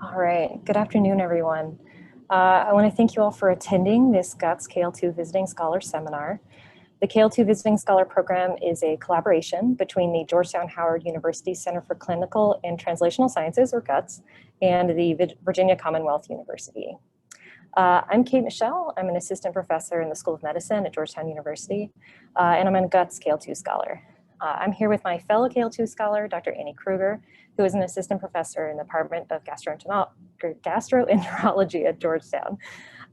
All right, good afternoon, everyone. I want to thank you all for attending this GHUCCTS KL2 Visiting Scholar Seminar. The KL2 Visiting Scholar Program is a collaboration between the Georgetown-Howard Universities Center for Clinical and Translational Sciences, or GHUCCTS, and the Virginia Commonwealth University. I'm Kate Michelle. I'm an assistant professor in the School of Medicine at Georgetown University, and I'm a GHUCCTS KL2 Scholar. I'm here with my fellow KL2 scholar, Dr. Annie Kruger, who is an assistant professor in the Department of Gastroenterology at Georgetown.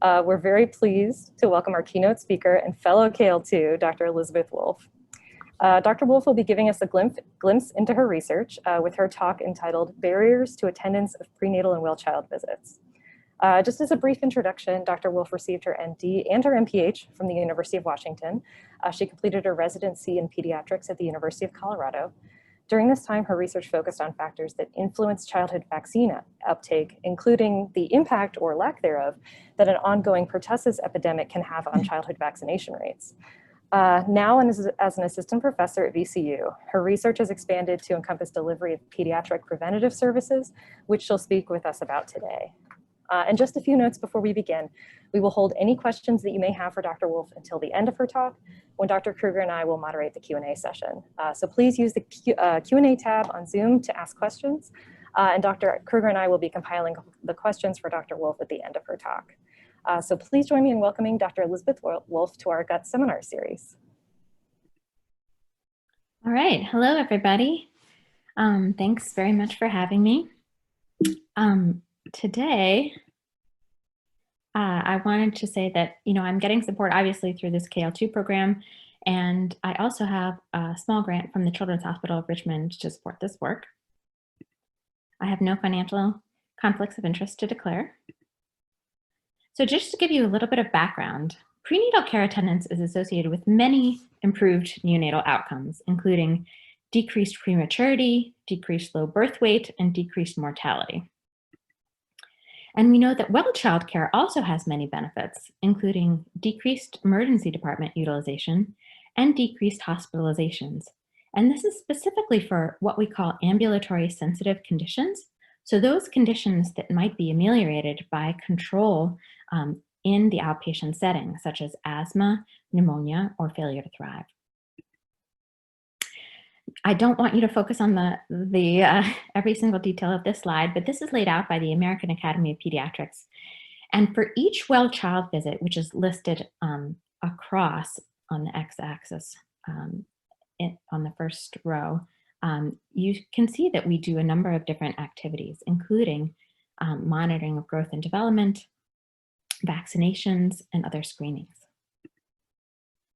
We're very pleased to welcome our keynote speaker and fellow KL2, Dr. Elizabeth Wolfe. Dr. Wolfe will be giving us a glimpse into her research with her talk entitled Barriers to Attendance of Prenatal and Well Child Visits. Just as a brief introduction, Dr. Wolfe received her MD and her MPH from the University of Washington. She completed her residency in pediatrics at the University of Colorado. During this time, her research focused on factors that influence childhood vaccine uptake, including the impact or lack thereof that an ongoing pertussis epidemic can have on childhood vaccination rates. Now, as an assistant professor at VCU, her research has expanded to encompass delivery of pediatric preventative services, which she'll speak with us about today. And just a few notes before we begin. We will hold any questions that you may have for Dr. Wolfe until the end of her talk, when Dr. Kruger and I will moderate the Q&A session. So please use the Q&A tab on Zoom to ask questions, and Dr. Kruger and I will be compiling the questions for Dr. Wolfe at the end of her talk. So please join me in welcoming Dr. Elizabeth Wolfe to our GHUCCTS seminar series. All right, hello everybody. Thanks very much for having me. Today, I wanted to say that, I'm getting support obviously through this KL2 program, and I also have a small grant from the Children's Hospital of Richmond to support this work. I have no financial conflicts of interest to declare. So just to give you a little bit of background, prenatal care attendance is associated with many improved neonatal outcomes, including decreased prematurity, decreased low birth weight, and decreased mortality. And we know that well child care also has many benefits, including decreased emergency department utilization and decreased hospitalizations. And this is specifically for what we call ambulatory sensitive conditions. So those conditions that might be ameliorated by control in the outpatient setting, such as asthma, pneumonia, or failure to thrive. I don't want you to focus on every single detail of this slide, but this is laid out by the American Academy of Pediatrics. And for each well child visit, which is listed across on the x-axis on the first row, you can see that we do a number of different activities, including monitoring of growth and development, vaccinations, and other screenings.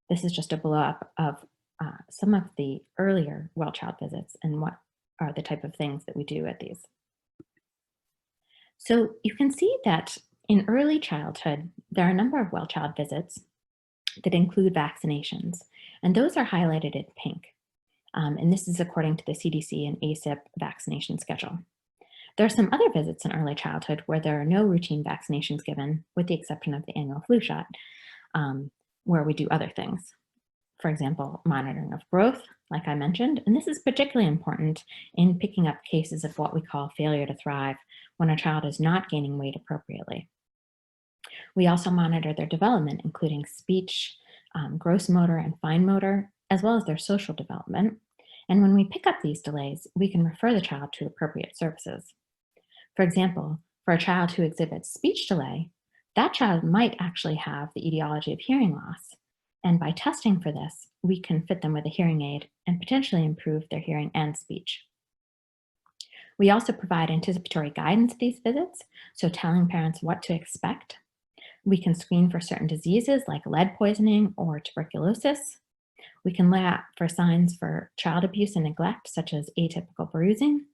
This is just a blow-up of some of the earlier well child visits and what are the type of things that we do at these. So you can see that in early childhood, there are a number of well child visits that include vaccinations, and those are highlighted in pink. And this is according to the CDC and ACIP vaccination schedule. There are some other visits in early childhood where there are no routine vaccinations given, with the exception of the annual flu shot, where we do other things. For example, monitoring of growth, like I mentioned, and this is particularly important in picking up cases of what we call failure to thrive, when a child is not gaining weight appropriately. We also monitor their development, including speech, gross motor and fine motor, as well as their social development. And when we pick up these delays, we can refer the child to appropriate services. For example, for a child who exhibits speech delay, that child might actually have the etiology of hearing loss. And by testing for this, we can fit them with a hearing aid and potentially improve their hearing and speech. We also provide anticipatory guidance at these visits, so telling parents what to expect. We can screen for certain diseases like lead poisoning or tuberculosis. We can look out for signs for child abuse and neglect, such as atypical bruising.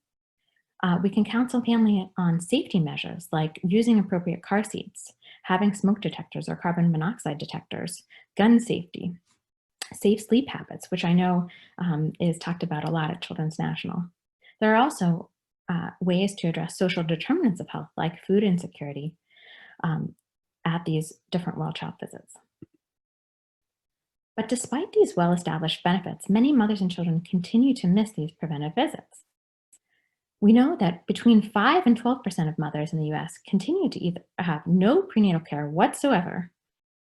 We can counsel family on safety measures like using appropriate car seats, having smoke detectors or carbon monoxide detectors, gun safety, safe sleep habits, which I know is talked about a lot at Children's National. There are also ways to address social determinants of health, like food insecurity, at these different well child visits. But despite these well-established benefits, many mothers and children continue to miss these preventive visits. We know that between 5 and 12% of mothers in the US continue to either have no prenatal care whatsoever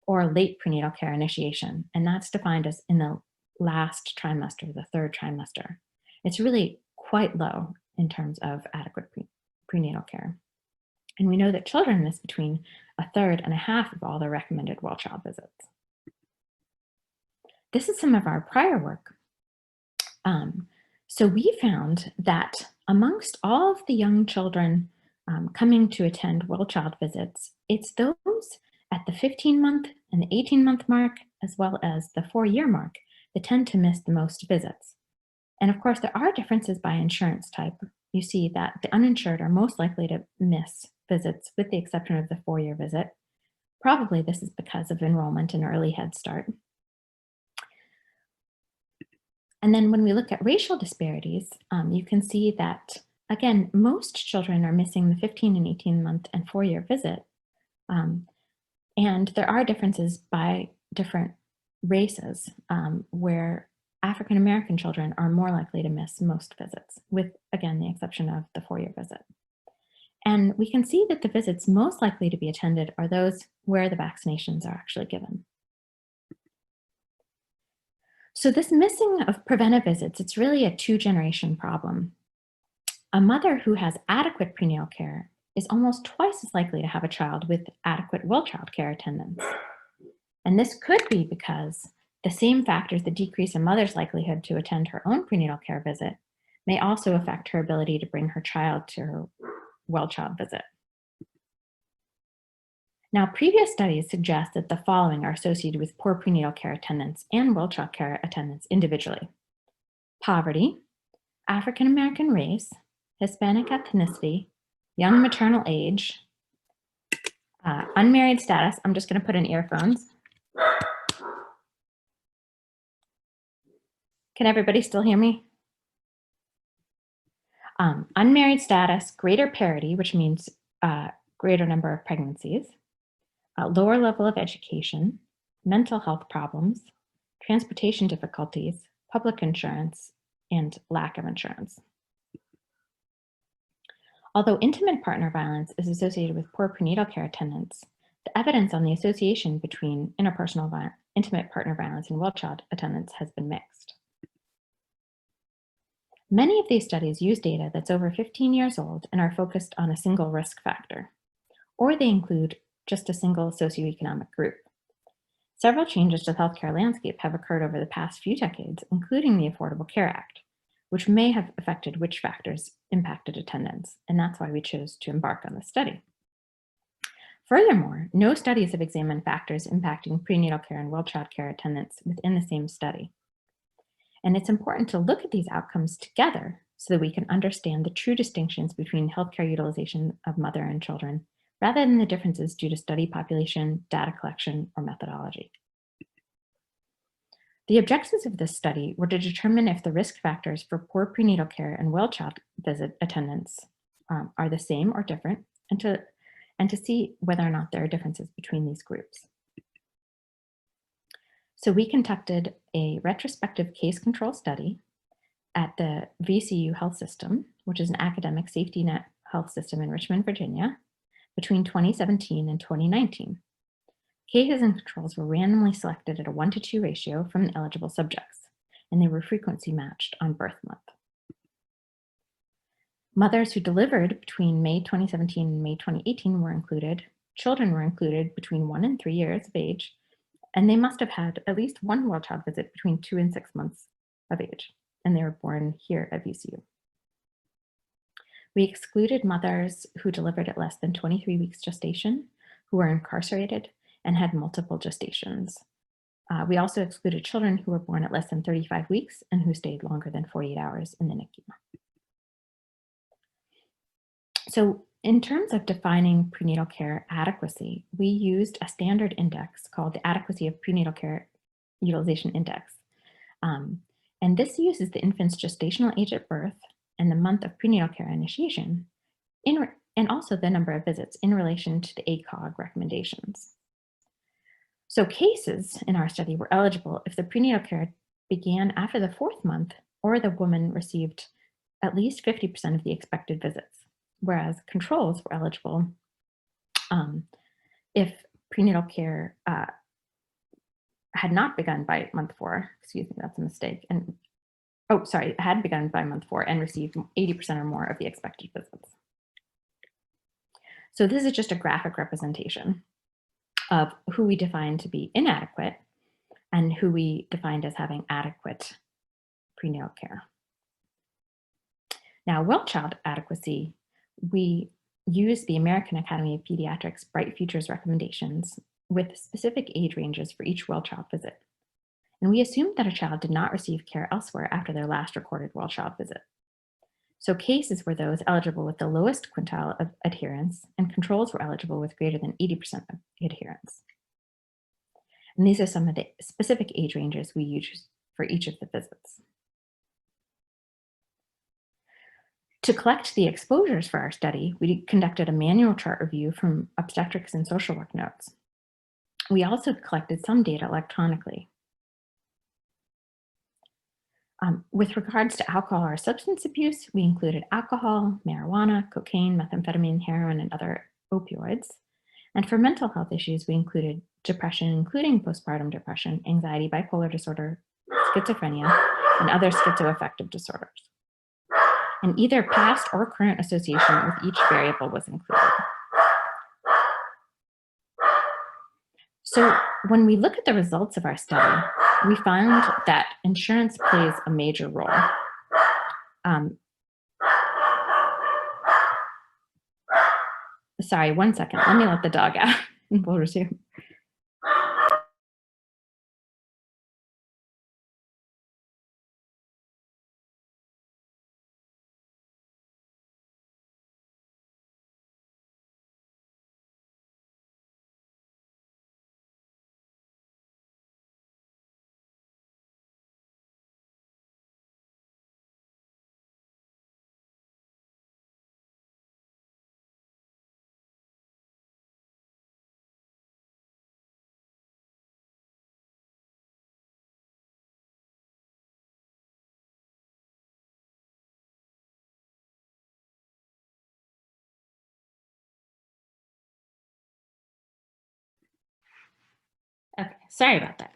or late prenatal care initiation, and that's defined as in the last trimester, the third trimester. It's really quite low in terms of adequate prenatal care. And we know that children miss between a third and a half of all their recommended well child visits. This is some of our prior work. So we found that amongst all of the young children coming to attend well child visits, it's those at the 15-month and the 18-month mark, as well as the 4-year mark, that tend to miss the most visits. And of course, there are differences by insurance type. You see that the uninsured are most likely to miss visits, with the exception of the 4-year visit. Probably this is because of enrollment in early Head Start. And then when we look at racial disparities, you can see that, again, most children are missing the 15 and 18-month and 4-year visit. And there are differences by different races, where African-American children are more likely to miss most visits, with, again, the exception of the 4-year visit. And we can see that the visits most likely to be attended are those where the vaccinations are actually given. So this missing of preventive visits, it's really a 2-generation problem. A mother who has adequate prenatal care is almost twice as likely to have a child with adequate well child care attendance. And this could be because the same factors that decrease a mother's likelihood to attend her own prenatal care visit may also affect her ability to bring her child to her well child visit. Now, previous studies suggest that the following are associated with poor prenatal care attendance and well child care attendance individually: poverty, African American race, Hispanic ethnicity, young maternal age, unmarried status. I'm just going to put in earphones. Can everybody still hear me? Unmarried status, greater parity, which means greater number of pregnancies, lower level of education, mental health problems, transportation difficulties, public insurance, and lack of insurance. Although intimate partner violence is associated with poor prenatal care attendance, the evidence on the association between interpersonal violence, intimate partner violence, and well child attendance has been mixed. Many of these studies use data that's over 15 years old and are focused on a single risk factor, or they include just a single socioeconomic group. Several changes to the healthcare landscape have occurred over the past few decades, including the Affordable Care Act, which may have affected which factors impacted attendance, and that's why we chose to embark on this study. Furthermore, no studies have examined factors impacting prenatal care and well child care attendance within the same study. And it's important to look at these outcomes together so that we can understand the true distinctions between healthcare utilization of mother and children, rather than the differences due to study population, data collection, or methodology. The objectives of this study were to determine if the risk factors for poor prenatal care and well child visit attendance are the same or different, and to see whether or not there are differences between these groups. So we conducted a retrospective case control study at the VCU health system, which is an academic safety net health system in Richmond, Virginia, between 2017 and 2019. Cases and controls were randomly selected at a 1-to-2 ratio from the eligible subjects, and they were frequency matched on birth month. Mothers who delivered between May 2017 and May 2018 were included. Children were included between 1 and 3 years of age, and they must have had at least one well child visit between 2 and 6 months of age, and they were born here at VCU. We excluded mothers who delivered at less than 23 weeks gestation, who were incarcerated, and had multiple gestations. We also excluded children who were born at less than 35 weeks and who stayed longer than 48 hours in the NICU. So in terms of defining prenatal care adequacy, we used a standard index called the Adequacy of Prenatal Care Utilization Index. And this uses the infant's gestational age at birth and the month of prenatal care initiation, and also the number of visits in relation to the ACOG recommendations. So cases in our study were eligible if the prenatal care began after the 4th month or the woman received at least 50% of the expected visits, whereas controls were eligible if prenatal care had not begun by month 4, excuse me, that's a mistake, and had begun by month 4 and received 80% or more of the expected visits. So this is just a graphic representation of who we define to be inadequate and who we defined as having adequate prenatal care. Now, well-child adequacy, we use the American Academy of Pediatrics Bright Futures recommendations with specific age ranges for each well-child visit. And we assumed that a child did not receive care elsewhere after their last recorded well-child visit. So cases were those eligible with the lowest quintile of adherence, and controls were eligible with greater than 80% of adherence. And these are some of the specific age ranges we use for each of the visits. To collect the exposures for our study, we conducted a manual chart review from obstetrics and social work notes. We also collected some data electronically. With regards to alcohol or substance abuse, we included alcohol, marijuana, cocaine, methamphetamine, heroin, and other opioids. And for mental health issues, we included depression, including postpartum depression, anxiety, bipolar disorder, schizophrenia, and other schizoaffective disorders. And either past or current association with each variable was included. So when we look at the results of our study, we found that insurance plays a major role. Sorry, 1 second. Let me let the dog out and we'll resume. Okay, sorry about that.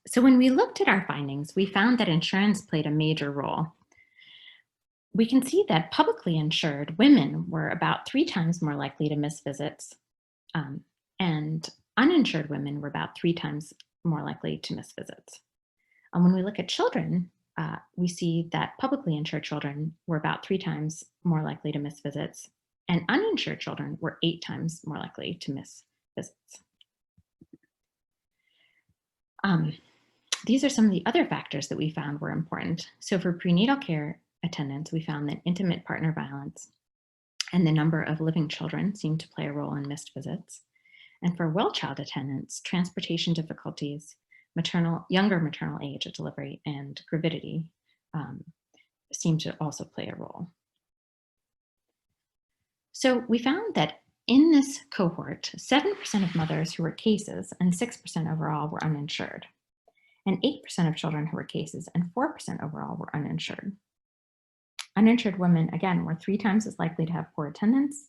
So when we looked at our findings, we found that insurance played a major role. We can see that publicly insured women were about 3 times more likely to miss visits, and uninsured women were about 3 times more likely to miss visits. And when we look at children, we see that publicly insured children were about 3 times more likely to miss visits, and uninsured children were 8 times more likely to miss visits. These are some of the other factors that we found were important. So for prenatal care attendants, we found that intimate partner violence and the number of living children seemed to play a role in missed visits. And for well-child attendants, transportation difficulties, younger maternal age at delivery, and gravidity seemed to also play a role. So we found that in this cohort, 7% of mothers who were cases and 6% overall were uninsured. And 8% of children who were cases and 4% overall were uninsured. Uninsured women, again, were 3 times as likely to have poor attendance,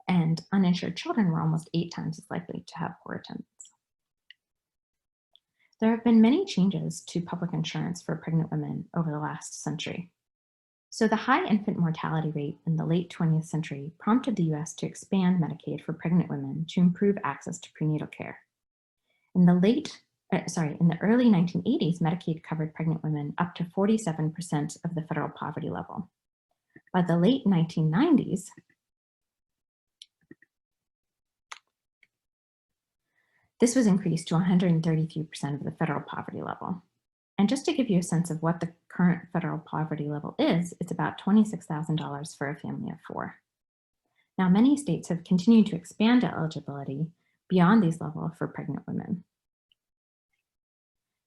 and uninsured children were almost 8 times as likely to have poor attendance. There have been many changes to public insurance for pregnant women over the last century. So the high infant mortality rate in the late 20th century prompted the US to expand Medicaid for pregnant women to improve access to prenatal care. In the early 1980s, Medicaid covered pregnant women up to 47% of the federal poverty level. By the late 1990s, this was increased to 133% of the federal poverty level. And just to give you a sense of what the current federal poverty level is, it's about $26,000 for a family of 4. Now, many states have continued to expand eligibility beyond these levels for pregnant women.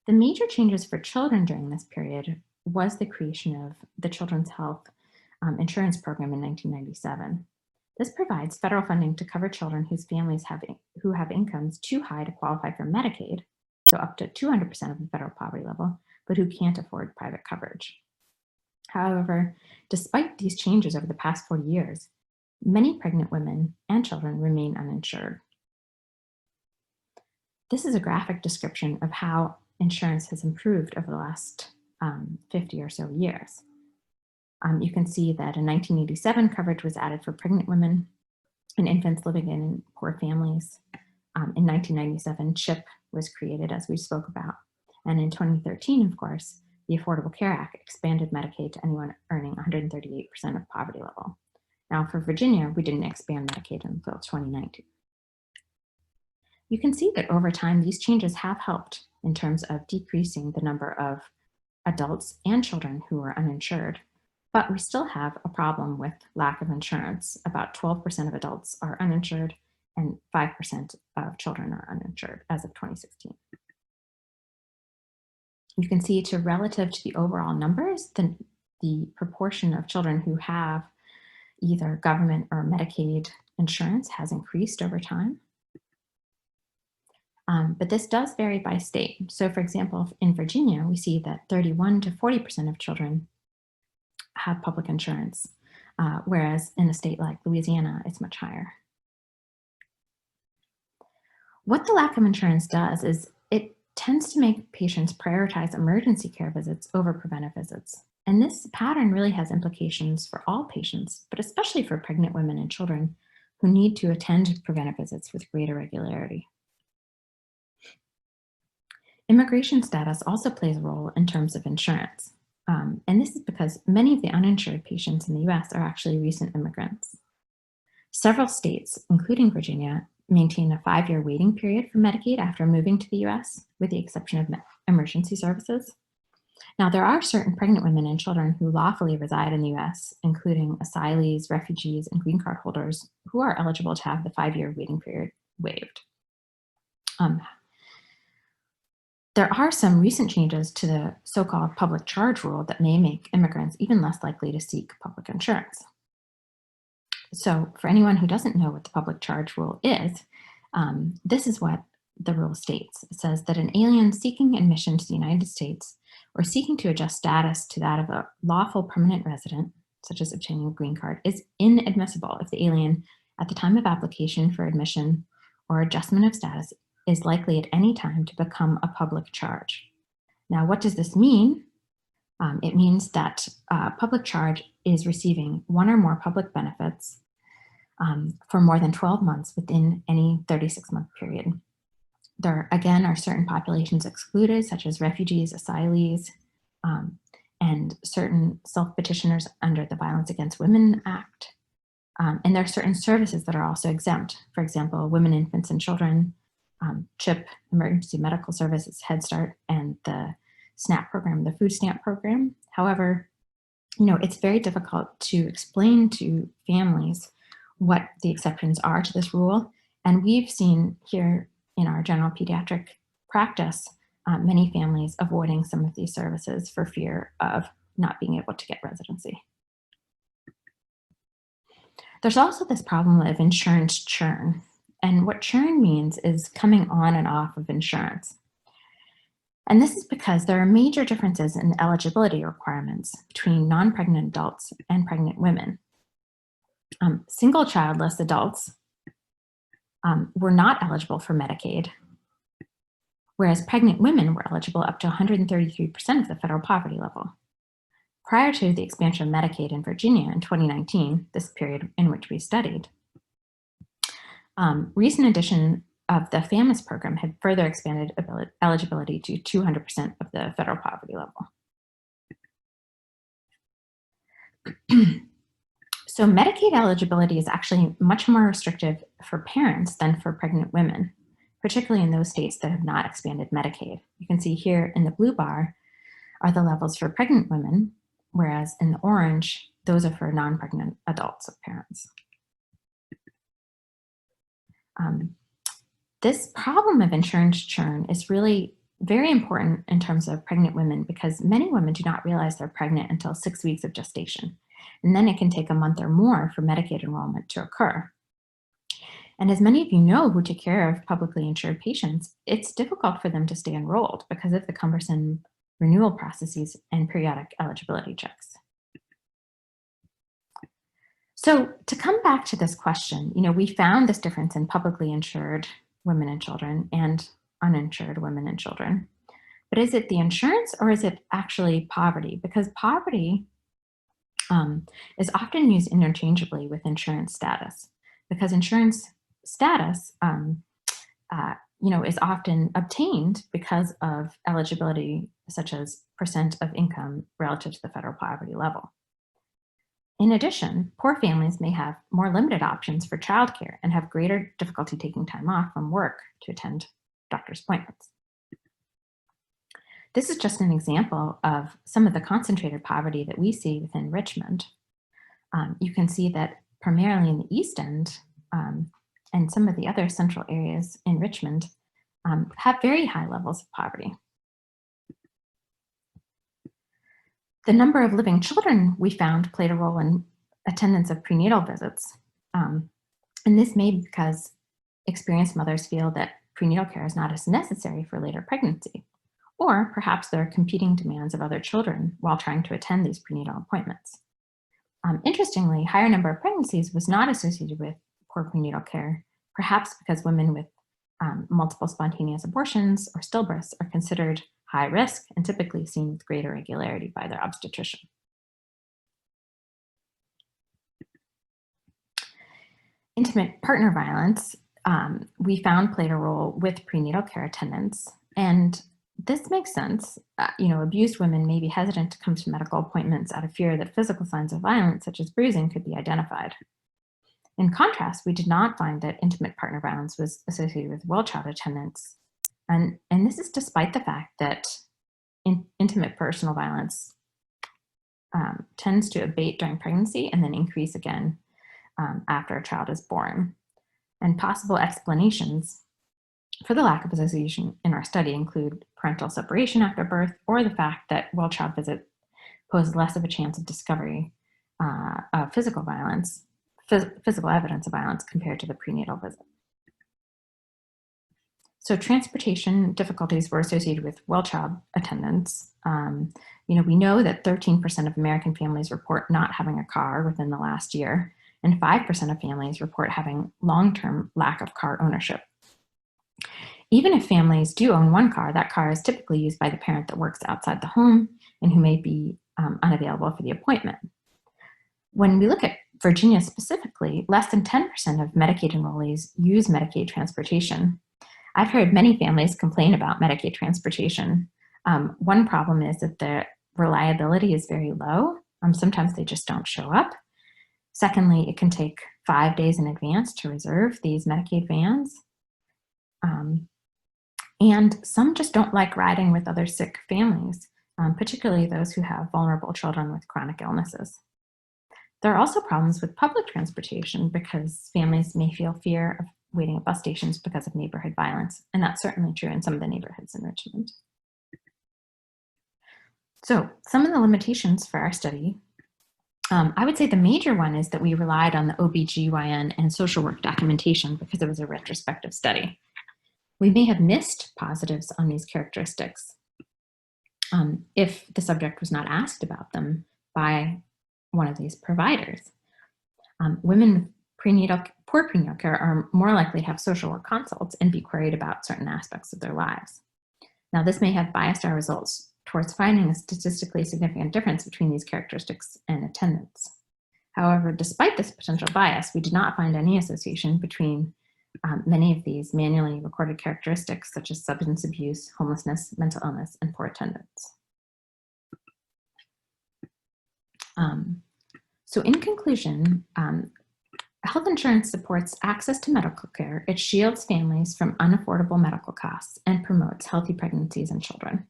The major changes for children during this period was the creation of the Children's Health Insurance Program in 1997. This provides federal funding to cover children whose families who have incomes too high to qualify for Medicaid, so up to 200% of the federal poverty level, but who can't afford private coverage. However, despite these changes over the past 40 years, many pregnant women and children remain uninsured. This is a graphic description of how insurance has improved over the last 50 or so years. You can see that in 1987, coverage was added for pregnant women and infants living in poor families. In 1997, CHIP was created, as we spoke about. And in 2013, of course, the Affordable Care Act expanded Medicaid to anyone earning 138% of poverty level. Now, for Virginia, we didn't expand Medicaid until 2019. You can see that over time, these changes have helped in terms of decreasing the number of adults and children who are uninsured, but we still have a problem with lack of insurance. About 12% of adults are uninsured and 5% of children are uninsured as of 2016. You can see relative to the overall numbers, the proportion of children who have either government or Medicaid insurance has increased over time. But this does vary by state. So for example, in Virginia, we see that 31 to 40% of children have public insurance, whereas in a state like Louisiana, it's much higher. What the lack of insurance does is it tends to make patients prioritize emergency care visits over preventive visits. And this pattern really has implications for all patients, but especially for pregnant women and children who need to attend preventive visits with greater regularity. Immigration status also plays a role in terms of insurance. And this is because many of the uninsured patients in the US are actually recent immigrants. Several states, including Virginia, maintain a 5-year waiting period for Medicaid after moving to the US, with the exception of emergency services. Now, there are certain pregnant women and children who lawfully reside in the US, including asylees, refugees, and green card holders, who are eligible to have the 5-year waiting period waived. There are some recent changes to the so-called public charge rule that may make immigrants even less likely to seek public insurance. So for anyone who doesn't know what the public charge rule is, this is what the rule states. It says that an alien seeking admission to the United States or seeking to adjust status to that of a lawful permanent resident, such as obtaining a green card, is inadmissible if the alien at the time of application for admission or adjustment of status is likely at any time to become a public charge. Now, what does this mean? It means that public charge is receiving one or more public benefits for more than 12 months within any 36-month period. There, again, are certain populations excluded, such as refugees, asylees, and certain self-petitioners under the Violence Against Women Act. And there are certain services that are also exempt. For example, women, infants, and children, CHIP, Emergency Medical Services, Head Start, and the SNAP program, the food stamp program. However, it's very difficult to explain to families what the exceptions are to this rule. And we've seen here in our general pediatric practice, many families avoiding some of these services for fear of not being able to get residency. There's also this problem of insurance churn. And what churn means is coming on and off of insurance. And this is because there are major differences in eligibility requirements between non-pregnant adults and pregnant women. Single childless adults were not eligible for Medicaid, whereas pregnant women were eligible up to 133% of the federal poverty level. Prior to the expansion of Medicaid in Virginia in 2019, this period in which we studied, recent addition of the FAMIS program had further expanded eligibility to 200% of the federal poverty level. So Medicaid eligibility is actually much more restrictive for parents than for pregnant women, particularly in those states that have not expanded Medicaid. You can see here in the blue bar are the levels for pregnant women, whereas in the orange, those are for non-pregnant adults of parents. This problem of insurance churn is really very important in terms of pregnant women because many women do not realize they're pregnant until 6 weeks of gestation. And then it can take a month or more for Medicaid enrollment to occur. And as many of you know who take care of publicly insured patients, it's difficult for them to stay enrolled because of the cumbersome renewal processes and periodic eligibility checks. So to come back to this question, we found this difference in publicly insured women and children and uninsured women and children. But is it the insurance or is it actually poverty? Because poverty is often used interchangeably with insurance status, because insurance status is often obtained because of eligibility, such as percent of income relative to the federal poverty level. In addition, poor families may have more limited options for childcare and have greater difficulty taking time off from work to attend doctor's appointments. This is just an example of some of the concentrated poverty that we see within Richmond. You can see that primarily in the East End and some of the other central areas in Richmond have very high levels of poverty. The number of living children we found played a role in attendance of prenatal visits. And this may be because experienced mothers feel that prenatal care is not as necessary for later pregnancy, or perhaps there are competing demands of other children while trying to attend these prenatal appointments. Interestingly, higher number of pregnancies was not associated with poor prenatal care, perhaps because women with multiple spontaneous abortions or stillbirths are considered high risk and typically seen with greater regularity by their obstetrician. Intimate partner violence, we found played a role with prenatal care attendance, and this makes sense. Abused women may be hesitant to come to medical appointments out of fear that physical signs of violence, such as bruising, could be identified. In contrast, we did not find that intimate partner violence was associated with well-child attendance. And this is despite the fact that intimate personal violence tends to abate during pregnancy and then increase again after a child is born. And possible explanations for the lack of association in our study include parental separation after birth, or the fact that well-child visit pose less of a chance of discovery of physical violence, physical evidence of violence compared to the prenatal visit. So transportation difficulties were associated with well-child attendance. We know that 13% of American families report not having a car within the last year, and 5% of families report having long-term lack of car ownership. Even if families do own one car, that car is typically used by the parent that works outside the home and who may be unavailable for the appointment. When we look at Virginia specifically, less than 10% of Medicaid enrollees use Medicaid transportation. I've heard many families complain about Medicaid transportation. One problem is that the reliability is very low. Sometimes they just don't show up. Secondly, it can take 5 days in advance to reserve these Medicaid vans. And some just don't like riding with other sick families, particularly those who have vulnerable children with chronic illnesses. There are also problems with public transportation because families may feel fear of waiting at bus stations because of neighborhood violence, and that's certainly true in some of the neighborhoods in Richmond. So some of the limitations for our study, I would say the major one is that we relied on the OBGYN and social work documentation because it was a retrospective study. We may have missed positives on these characteristics if the subject was not asked about them by one of these providers. Women with poor prenatal care are more likely to have social work consults and be queried about certain aspects of their lives. Now, this may have biased our results towards finding a statistically significant difference between these characteristics and attendance. However, despite this potential bias, we did not find any association between many of these manually recorded characteristics, such as substance abuse, homelessness, mental illness, and poor attendance. So in conclusion, health insurance supports access to medical care. It shields families from unaffordable medical costs and promotes healthy pregnancies and children.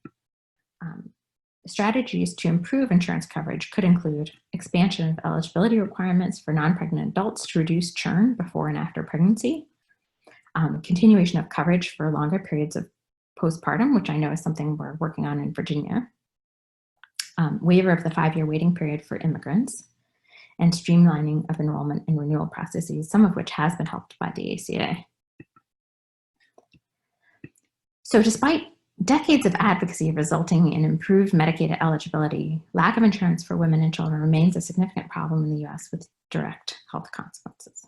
Strategies to improve insurance coverage could include expansion of eligibility requirements for non-pregnant adults to reduce churn before and after pregnancy, continuation of coverage for longer periods of postpartum, which I know is something we're working on in Virginia, waiver of the 5-year waiting period for immigrants, and streamlining of enrollment and renewal processes, some of which has been helped by the ACA. So despite decades of advocacy resulting in improved Medicaid eligibility, lack of insurance for women and children remains a significant problem in the US, with direct health consequences.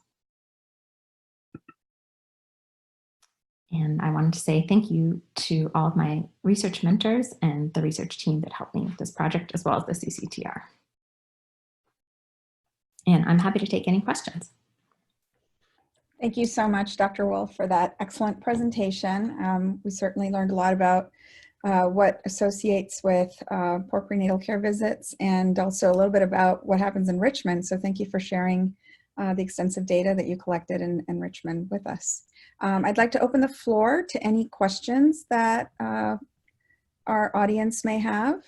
And I wanted to say thank you to all of my research mentors and the research team that helped me with this project, as well as the CCTR. And I'm happy to take any questions. Thank you so much, Dr. Wolf, for that excellent presentation. We certainly learned a lot about what associates with poor prenatal care visits, and also a little bit about what happens in Richmond. So thank you for sharing the extensive data that you collected in Richmond with us. I'd like to open the floor to any questions that our audience may have.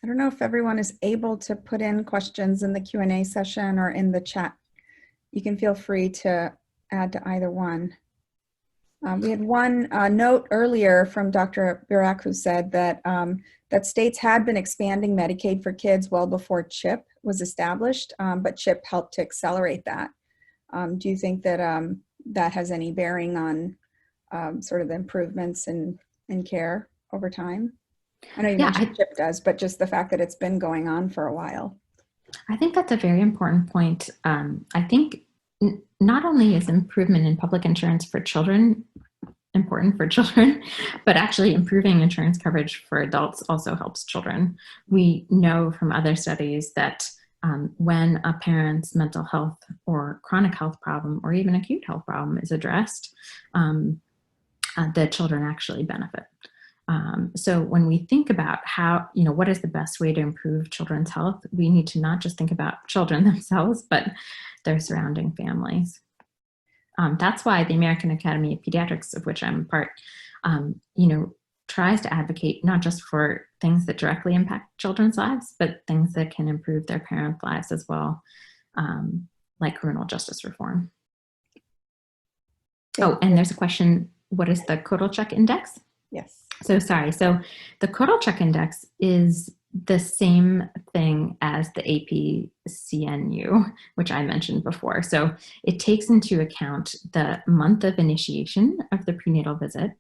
I don't know if everyone is able to put in questions in the Q&A session or in the chat. You can feel free to add to either one. We had one note earlier from Dr. Burak, who said that, that states had been expanding Medicaid for kids well before CHIP was established, but CHIP helped to accelerate that. Do you think that that has any bearing on sort of the improvements in care over time? I know you mentioned CHIP does, but just the fact that it's been going on for a while. I think that's a very important point. I think not only is improvement in public insurance for children important for children, but actually improving insurance coverage for adults also helps children. We know from other studies that when a parent's mental health or chronic health problem or even acute health problem is addressed, the children actually benefit. So when we think about how, what is the best way to improve children's health, we need to not just think about children themselves, but their surrounding families. That's why the American Academy of Pediatrics, of which I'm a part, tries to advocate not just for things that directly impact children's lives, but things that can improve their parents' lives as well, like criminal justice reform. Oh, and there's a question, what is the Kotelchuk Index? Yes. So sorry, so the Kotelchuk Index is the same thing as the APCNU, which I mentioned before. So it takes into account the month of initiation of the prenatal visit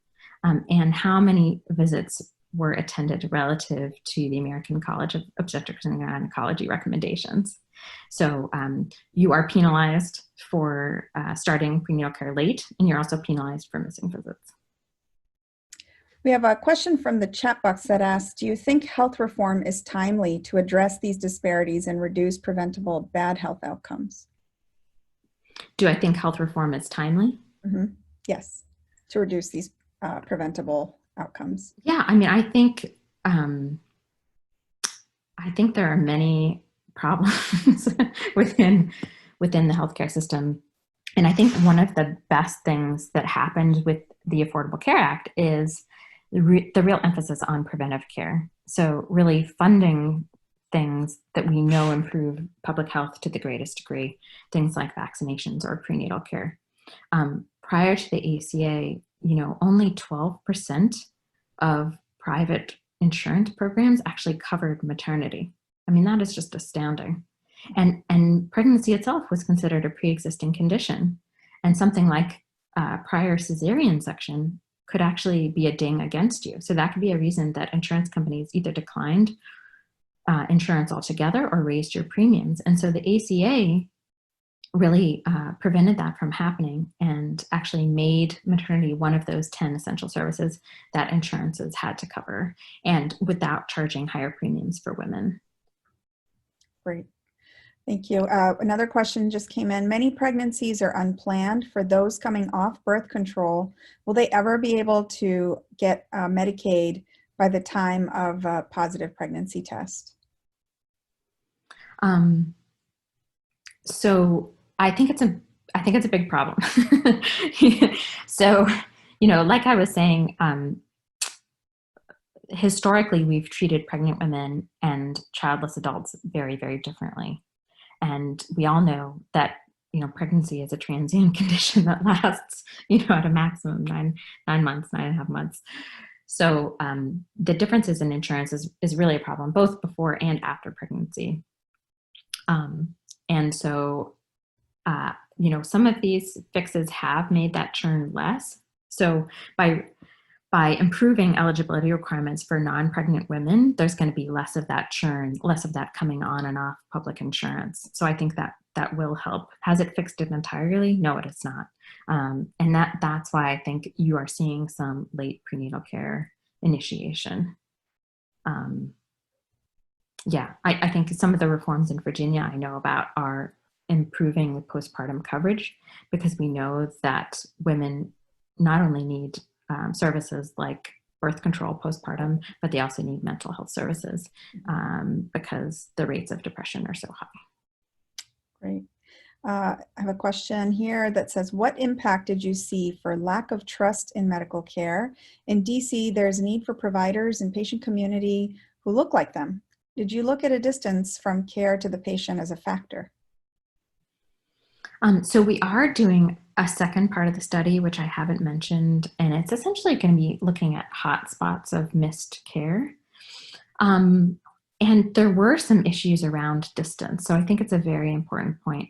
and how many visits were attended relative to the American College of Obstetrics and Gynecology recommendations. So you are penalized for starting prenatal care late, and you're also penalized for missing visits. We have a question from the chat box that asks, do you think health reform is timely to address these disparities and reduce preventable bad health outcomes? Do I think health reform is timely? Mm-hmm. Yes, to reduce these preventable outcomes. Yeah, I mean, I think there are many problems within the healthcare system. And I think one of the best things that happened with the Affordable Care Act is the real emphasis on preventive care. So really funding things that we know improve public health to the greatest degree, things like vaccinations or prenatal care. Prior to the ACA, only 12% of private insurance programs actually covered maternity. I mean, that is just astounding. And pregnancy itself was considered a pre-existing condition. And something like prior cesarean section could actually be a ding against you. So that could be a reason that insurance companies either declined insurance altogether or raised your premiums. And so the ACA really prevented that from happening and actually made maternity one of those 10 essential services that insurances had to cover, and without charging higher premiums for women. Great. Thank you. Another question just came in. Many pregnancies are unplanned. For those coming off birth control, will they ever be able to get Medicaid by the time of a positive pregnancy test? So I think it's a big problem. So, like I was saying, historically, we've treated pregnant women and childless adults very, very differently. And we all know that, pregnancy is a transient condition that lasts, at a maximum nine months, 9.5 months. So the differences in insurance is really a problem, both before and after pregnancy. And so, some of these fixes have made that churn less. So by by improving eligibility requirements for non-pregnant women, there's going to be less of that churn, less of that coming on and off public insurance. So I think that will help. Has it fixed it entirely? No, it is not. And that's why I think you are seeing some late prenatal care initiation. I think some of the reforms in Virginia I know about are improving postpartum coverage, because we know that women not only need services like birth control postpartum, but they also need mental health services because the rates of depression are so high. Great. I have a question here that says, what impact did you see for lack of trust in medical care? In DC, there's a need for providers and patient community who look like them. Did you look at a distance from care to the patient as a factor? So we are doing a second part of the study, which I haven't mentioned, and it's essentially going to be looking at hotspots of missed care. And there were some issues around distance, so I think it's a very important point.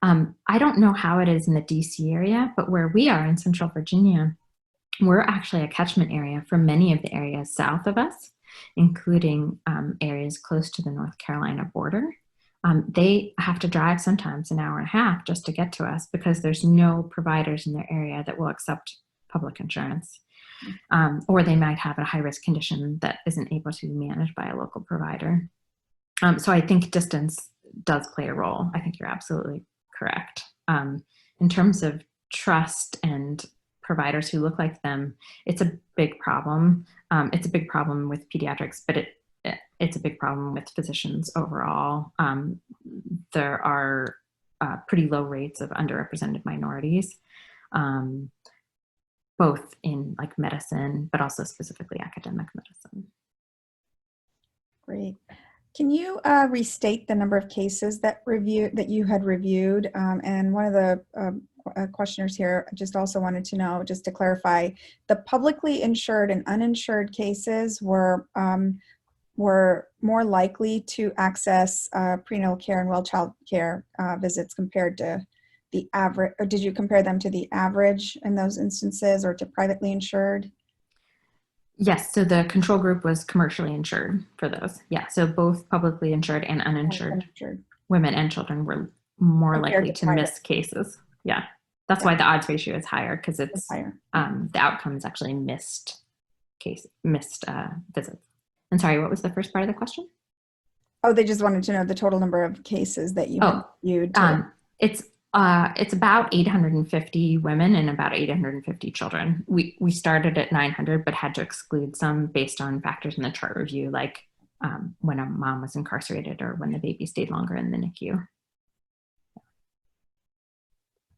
I don't know how it is in the DC area, but where we are in Central Virginia, we're actually a catchment area for many of the areas south of us, including areas close to the North Carolina border. They have to drive sometimes an hour and a half just to get to us because there's no providers in their area that will accept public insurance. Or they might have a high-risk condition that isn't able to be managed by a local provider. So I think distance does play a role. I think you're absolutely correct. In terms of trust and providers who look like them, it's a big problem. It's a big problem with pediatrics, but it's a big problem with physicians overall. There are pretty low rates of underrepresented minorities, both in like medicine, but also specifically academic medicine. Great. Can you restate the number of cases that you had reviewed? And one of the questioners here just also wanted to know, just to clarify, the publicly insured and uninsured cases were more likely to access prenatal care and well child care visits compared to the average, or did you compare them to the average in those instances, or to privately insured? Yes, so the control group was commercially insured for those. Yeah, so both publicly insured and uninsured women and children were more likely to miss cases. Yeah, that's why the odds ratio is higher, because it's higher. The outcome is actually missed visits. And sorry, what was the first part of the question? Oh, they just wanted to know the total number of cases that you reviewed. It's about 850 women and about 850 children. We started at 900, but had to exclude some based on factors in the chart review, like when a mom was incarcerated or when the baby stayed longer in the NICU.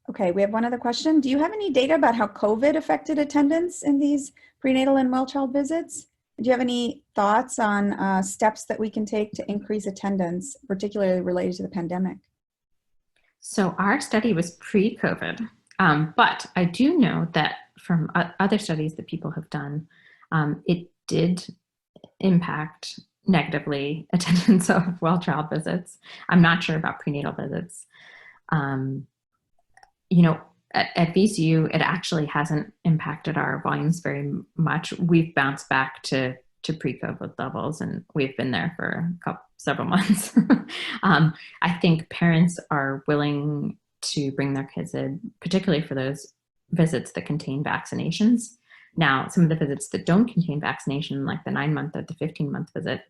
Okay, we have one other question. Do you have any data about how COVID affected attendance in these prenatal and well child visits? Do you have any thoughts on steps that we can take to increase attendance, particularly related to the pandemic? So our study was pre-COVID, but I do know that from other studies that people have done, it did impact negatively attendance of well child visits. I'm not sure about prenatal visits. At VCU, it actually hasn't impacted our volumes very much. We've bounced back to pre-COVID levels, and we've been there for several months. I think parents are willing to bring their kids in, particularly for those visits that contain vaccinations. Now, some of the visits that don't contain vaccination, like the 9-month or the 15-month visit,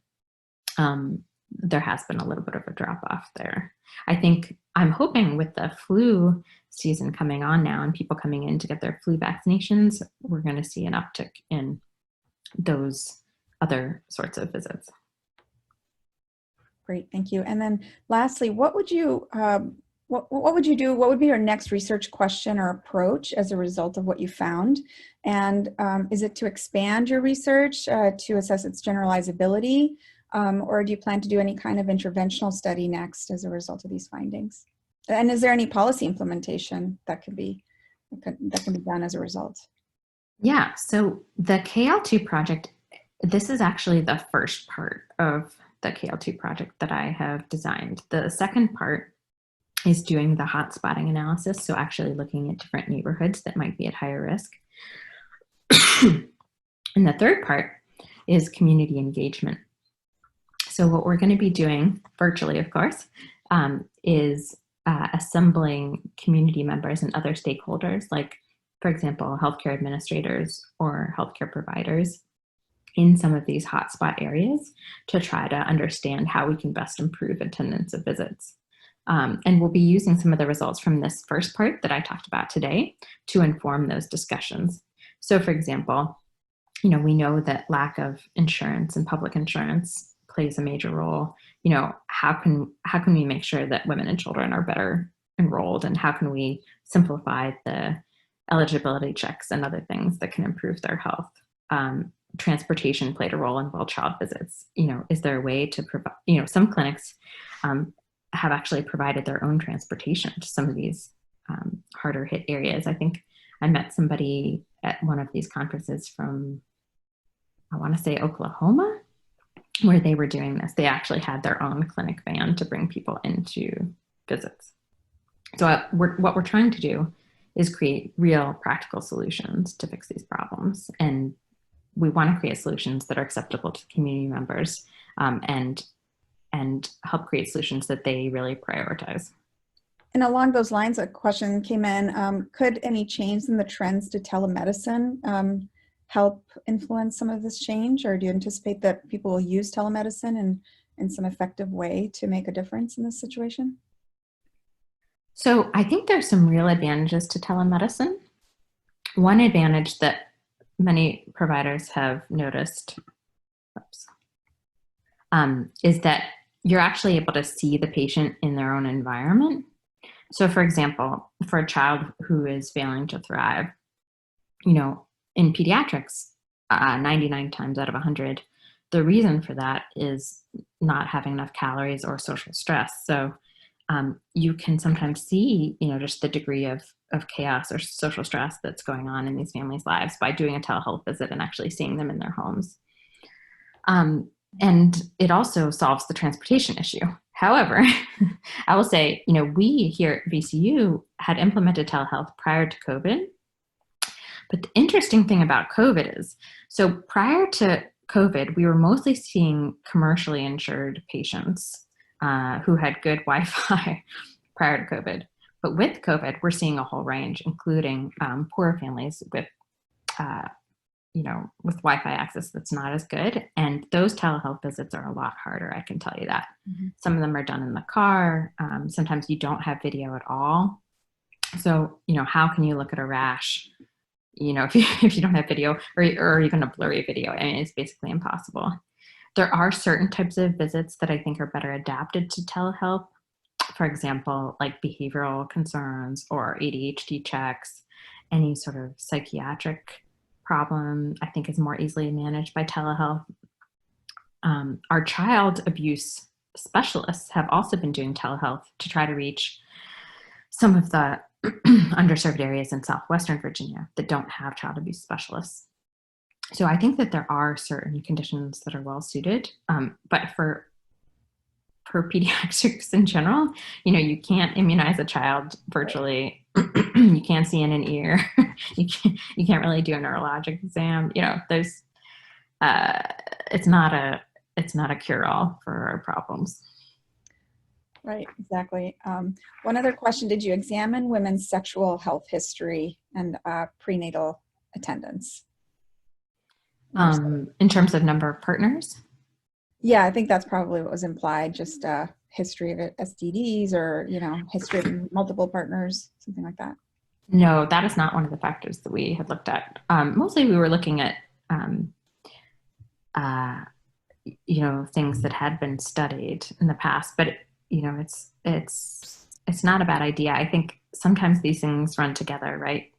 there has been a little bit of a drop off there. I'm hoping with the flu season coming on now and people coming in to get their flu vaccinations, we're going to see an uptick in those other sorts of visits. Great, thank you. And then lastly, what would you do? What would be your next research question or approach as a result of what you found? And is it to expand your research to assess its generalizability? Or do you plan to do any kind of interventional study next as a result of these findings? And is there any policy implementation that can be done as a result? Yeah, so the KL2 project, this is actually the first part of the KL2 project that I have designed. The second part is doing the hotspotting analysis, so actually looking at different neighborhoods that might be at higher risk. And the third part is community engagement. So what we're going to be doing virtually, of course, is assembling community members and other stakeholders, like, for example, healthcare administrators or healthcare providers in some of these hotspot areas to try to understand how we can best improve attendance of visits. And we'll be using some of the results from this first part that I talked about today to inform those discussions. So for example, we know that lack of insurance and public insurance plays a major role. How can we make sure that women and children are better enrolled, and how can we simplify the eligibility checks and other things that can improve their health? Transportation played a role in well-child visits. Is there a way to provide, some clinics have actually provided their own transportation to some of these harder hit areas. I think I met somebody at one of these conferences from, I want to say, Oklahoma, where they were doing this. They actually had their own clinic van to bring people into visits. So what we're trying to do is create real practical solutions to fix these problems. And we want to create solutions that are acceptable to community members and help create solutions that they really prioritize. And along those lines, a question came in, could any change in the trends to telemedicine help influence some of this change? Or do you anticipate that people will use telemedicine in some effective way to make a difference in this situation? So I think there's some real advantages to telemedicine. One advantage that many providers have noticed is that you're actually able to see the patient in their own environment. So for example, for a child who is failing to thrive, in pediatrics, 99 times out of 100, the reason for that is not having enough calories or social stress. So you can sometimes see, just the degree of chaos or social stress that's going on in these families' lives by doing a telehealth visit and actually seeing them in their homes. And it also solves the transportation issue. However, I will say, we here at VCU had implemented telehealth prior to COVID. But the interesting thing about COVID is, so prior to COVID, we were mostly seeing commercially insured patients who had good Wi-Fi prior to COVID. But with COVID, we're seeing a whole range, including poorer families with Wi-Fi access that's not as good. And those telehealth visits are a lot harder, I can tell you that. Mm-hmm. Some of them are done in the car. Sometimes you don't have video at all. So, how can you look at a rash, if you don't have video or even a blurry video? I mean, it's basically impossible. There are certain types of visits that I think are better adapted to telehealth. For example, like behavioral concerns or ADHD checks, any sort of psychiatric problem, I think is more easily managed by telehealth. Our child abuse specialists have also been doing telehealth to try to reach some of the underserved areas in Southwestern Virginia that don't have child abuse specialists. So I think that there are certain conditions that are well suited, but for pediatrics in general, you can't immunize a child virtually. You can't see in an ear. You can't really do a neurologic exam. There's it's not a cure-all for our problems. Right, exactly. One other question: did you examine women's sexual health history and prenatal attendance? In terms of number of partners? Yeah, I think that's probably what was implied, just history of STDs or, history of multiple partners, something like that. No, that is not one of the factors that we had looked at. Mostly we were looking at, things that had been studied in the past, but, it's not a bad idea. I think sometimes these things run together, right?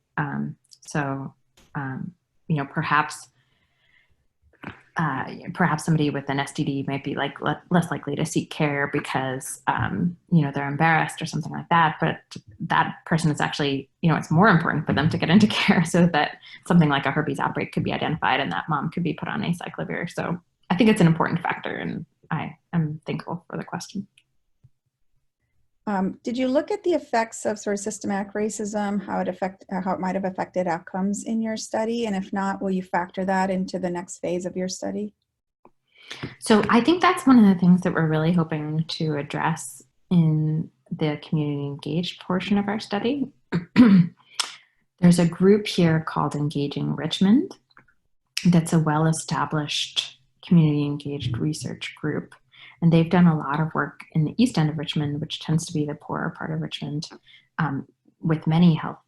Perhaps somebody with an STD might be less likely to seek care because, they're embarrassed or something like that. But that person is actually, it's more important for them to get into care so that something like a herpes outbreak could be identified and that mom could be put on acyclovir. So I think it's an important factor, and I am thankful for the question. Did you look at the effects of sort of systematic racism, how it might have affected outcomes in your study? And if not, will you factor that into the next phase of your study? So I think that's one of the things that we're really hoping to address in the community engaged portion of our study. There's a group here called Engaging Richmond that's a well-established community engaged research group. And they've done a lot of work in the east end of Richmond, which tends to be the poorer part of Richmond, with many health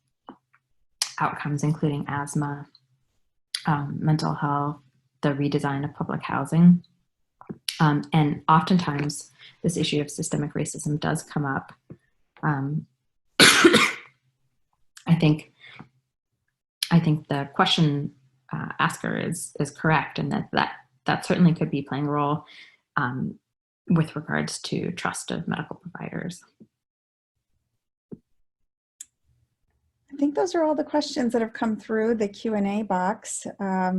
outcomes, including asthma, mental health, the redesign of public housing. And oftentimes this issue of systemic racism does come up. I think the question asker is correct, and that certainly could be playing a role with regards to trust of medical providers. I think those are all the questions that have come through the Q&A box. I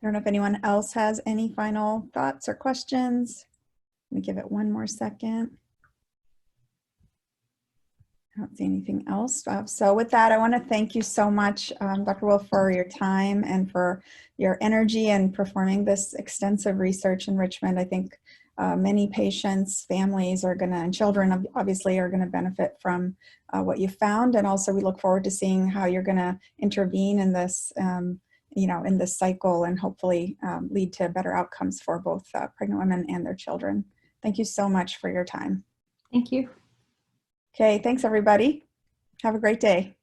don't know if anyone else has any final thoughts or questions. Let me give it one more second. I don't see anything else. So with that, I want to thank you so much, Dr. Wolf, for your time and for your energy in performing this extensive research in Richmond. I think many patients, families are going to, and children obviously are going to benefit from what you found. And also we look forward to seeing how you're going to intervene in this, in this cycle and hopefully lead to better outcomes for both pregnant women and their children. Thank you so much for your time. Thank you. Okay, thanks everybody. Have a great day.